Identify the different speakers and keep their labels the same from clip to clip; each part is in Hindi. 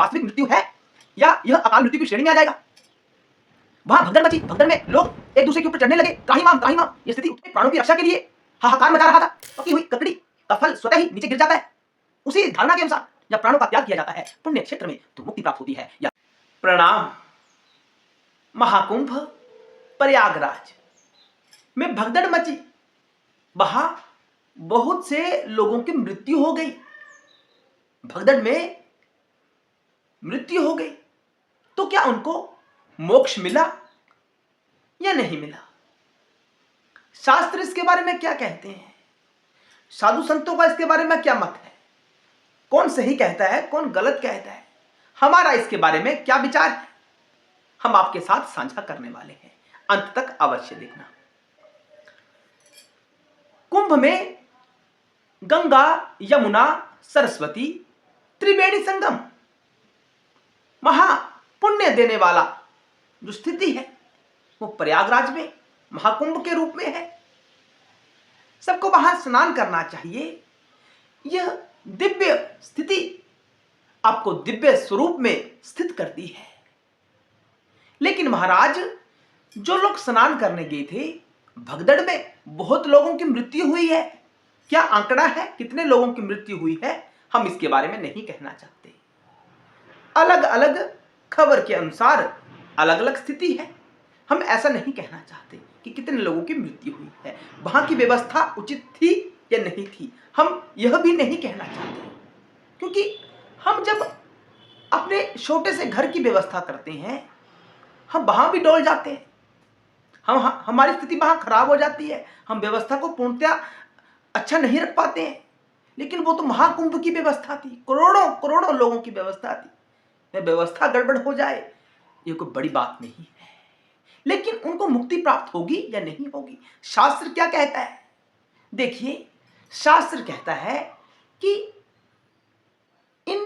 Speaker 1: वास्तविक मृत्यु है या यह अकाल मृत्यु की श्रेणी में आ जाएगा? वहां भगदड़ मची, भगदड़ में लोग एक दूसरे के ऊपर चढ़ने लगे, त्राहिमाम त्राहिमाम। ये स्थिति प्राणों की रक्षा के लिए हाहाकार मचा रहा था। पकी हुई ककड़ी का फल स्वतः ही नीचे गिर जाता है। उसी धारणा के अनुसार जब प्राणों का त्याग किया जाता है पुण्य क्षेत्र में तो मुक्ति प्राप्त होती है। या प्रणाम। महाकुंभ प्रयागराज में भगदड़ मची, वहां बहुत से लोगों की मृत्यु हो गई। भगदड़ में मृत्यु हो गई तो क्या उनको मोक्ष मिला या नहीं मिला? शास्त्र इसके बारे में क्या कहते हैं? साधु संतों का इसके बारे में क्या मत है? कौन सही कहता है, कौन गलत कहता है? हमारा इसके बारे में क्या विचार है, हम आपके साथ साझा करने वाले हैं। अंत तक अवश्य देखना। कुंभ में गंगा, यमुना, सरस्वती त्रिवेणी संगम, महा पुण्य देने वाला जो स्थिति है वो प्रयागराज में महाकुंभ के रूप में है। सबको वहां स्नान करना चाहिए। यह दिव्य स्थिति आपको दिव्य स्वरूप में स्थित करती है। लेकिन महाराज, जो लोग स्नान करने गए थे, भगदड़ में बहुत लोगों की मृत्यु हुई है। क्या आंकड़ा है कितने लोगों की मृत्यु हुई है? हम इसके बारे में नहीं कहना चाहते। अलग अलग खबर के अनुसार अलग अलग स्थिति है। हम ऐसा नहीं कहना चाहते कि कितने लोगों की मृत्यु हुई है, वहां की व्यवस्था उचित थी या नहीं थी। हम यह भी नहीं कहना चाहते, क्योंकि हम जब अपने छोटे से घर की व्यवस्था करते हैं हम वहां भी डोल जाते हैं। हमारी स्थिति वहां खराब हो जाती है, हम व्यवस्था को पूर्णतया अच्छा नहीं रख पाते हैं। लेकिन वो तो महाकुंभ की व्यवस्था थी, करोड़ों करोड़ों लोगों की व्यवस्था थी। वह व्यवस्था गड़बड़ हो जाए ये कोई बड़ी बात नहीं है। लेकिन उनको मुक्ति प्राप्त होगी या नहीं होगी? शास्त्र क्या कहता है? देखिए, शास्त्र कहता है कि इन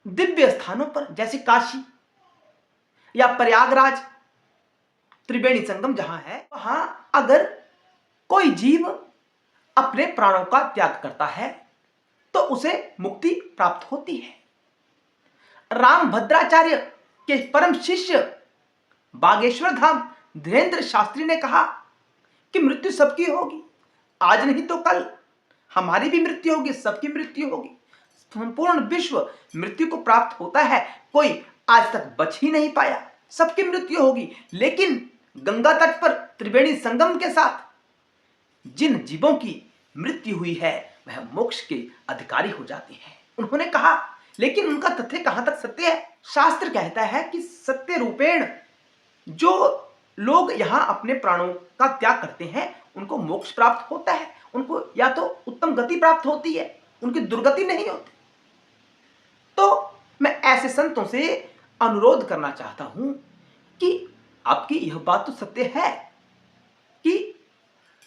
Speaker 1: दिव्य स्थानों पर जैसे काशी या प्रयागराज त्रिवेणी संगम जहां है, वहां अगर कोई जीव अपने प्राणों का त्याग करता है तो उसे मुक्ति प्राप्त होती है। राम भद्राचार्य के परम शिष्य बागेश्वर धाम धीरेन्द्र शास्त्री ने कहा कि मृत्यु सबकी होगी, आज नहीं तो कल हमारी भी मृत्यु होगी, सबकी मृत्यु होगी। संपूर्ण विश्व मृत्यु को प्राप्त होता है, कोई आज तक बच ही नहीं पाया, सबकी मृत्यु होगी। लेकिन गंगा तट पर त्रिवेणी संगम के साथ जिन जीवों की मृत्यु हुई है वह मोक्ष के अधिकारी हो जाते हैं, उन्होंने कहा। लेकिन उनका तथ्य कहां तक सत्य है? शास्त्र कहता है कि सत्य रूपेण जो लोग यहां अपने प्राणों का त्याग करते हैं उनको मोक्ष प्राप्त होता है, उनको या तो उत्तम गति प्राप्त होती है, उनकी दुर्गति नहीं होती। तो मैं ऐसे संतों से अनुरोध करना चाहता हूं कि आपकी यह बात तो सत्य है कि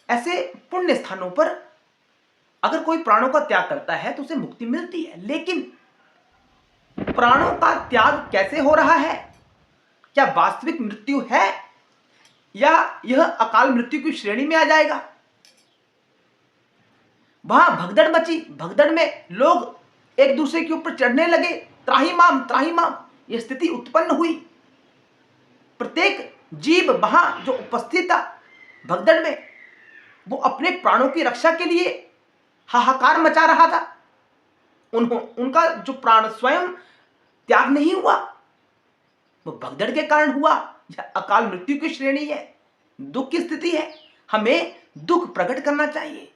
Speaker 1: ऐसे पुण्य स्थानों पर अगर कोई प्राणों का त्याग करता है तो उसे मुक्ति मिलती है। लेकिन प्राणों का त्याग कैसे हो रहा है? क्या वास्तविक मृत्यु है या यह अकाल मृत्यु की श्रेणी में आ जाएगा? वहां भगदड़ मची, भगदड़ में लोग एक दूसरे के ऊपर चढ़ने लगे, त्राहिमाम त्राहिमाम। यह स्थिति उत्पन्न हुई। प्रत्येक जीव वहां जो उपस्थित था भगदड़ में, वो अपने प्राणों की रक्षा के लिए हाहाकार मचा रहा था। उनका जो प्राण स्वयं त्याग नहीं हुआ वो भगदड़ के कारण हुआ। यह अकाल मृत्यु की श्रेणी है, दुख की स्थिति है। हमें दुख प्रकट करना चाहिए।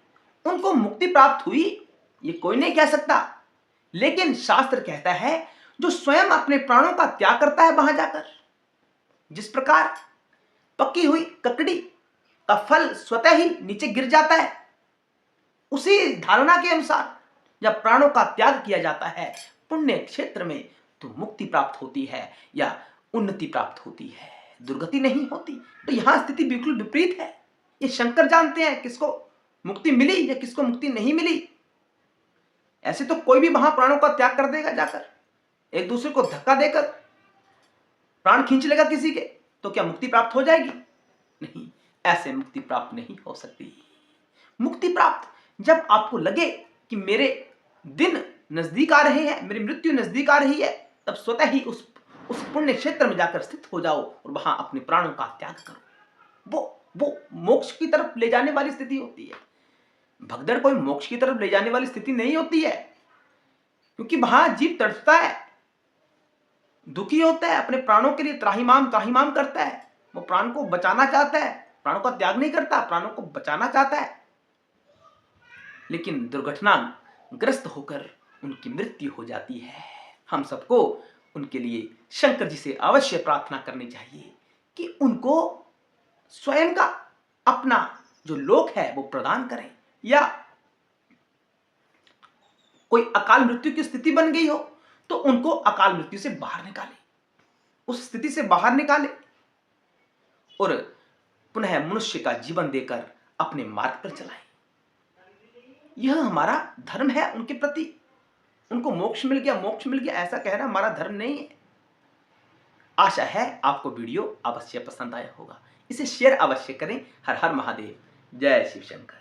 Speaker 1: उनको मुक्ति प्राप्त हुई ये कोई नहीं कह सकता, लेकिन शास्त्र कहता है जो स्वयं अपने प्राणों का त्याग करता है वहां जाकर, जिस प्रकार पकी हुई ककड़ी का फल स्वतः ही नीचे गिर जाता है, उसी धारणा के अनुसार जब प्राणों का त्याग किया जाता है पुण्य क्षेत्र में तो मुक्ति प्राप्त होती है या उन्नति प्राप्त होती है, दुर्गति नहीं होती। तो यहां स्थिति बिल्कुल विपरीत है। ये शंकर जानते हैं किसको मुक्ति मिली या किसको मुक्ति नहीं मिली। ऐसे तो कोई भी वहां प्राणों का त्याग कर देगा, जाकर एक दूसरे को धक्का देकर प्राण खींच लेगा किसी के, तो क्या मुक्ति प्राप्त हो जाएगी? नहीं, ऐसे मुक्ति प्राप्त नहीं हो सकती। मुक्ति प्राप्त जब आपको लगे कि मेरे दिन नजदीक आ रहे हैं, मेरी मृत्यु नजदीक आ रही है, तब स्वतः ही उस पुण्य क्षेत्र में जाकर स्थित हो जाओ और वहां अपने प्राणों का त्याग करो। वो मोक्ष की तरफ ले जाने वाली स्थिति होती है। भगदड़ कोई मोक्ष की तरफ ले जाने वाली स्थिति नहीं होती है, क्योंकि वहां जीव तड़पता है, दुखी होता है, अपने प्राणों के लिए त्राहिमाम त्राहिमाम करता है। वो प्राण को बचाना चाहता है, प्राणों का त्याग नहीं करता, प्राणों को बचाना चाहता है, लेकिन दुर्घटनाग्रस्त होकर उनकी मृत्यु हो जाती है। हम सबको उनके लिए शंकर जी से अवश्य प्रार्थना करनी चाहिए कि उनको स्वयं का अपना जो लोक है वो प्रदान करें, या कोई अकाल मृत्यु की स्थिति बन गई हो तो उनको अकाल मृत्यु से बाहर निकाले, उस स्थिति से बाहर निकाले और पुनः मनुष्य का जीवन देकर अपने मार्ग पर चलाए। यह हमारा धर्म है उनके प्रति। उनको मोक्ष मिल गया ऐसा कहना हमारा धर्म नहीं है। आशा है आपको वीडियो अवश्य पसंद आया होगा। इसे शेयर अवश्य करें। हर हर महादेव। जय शिव शंकर।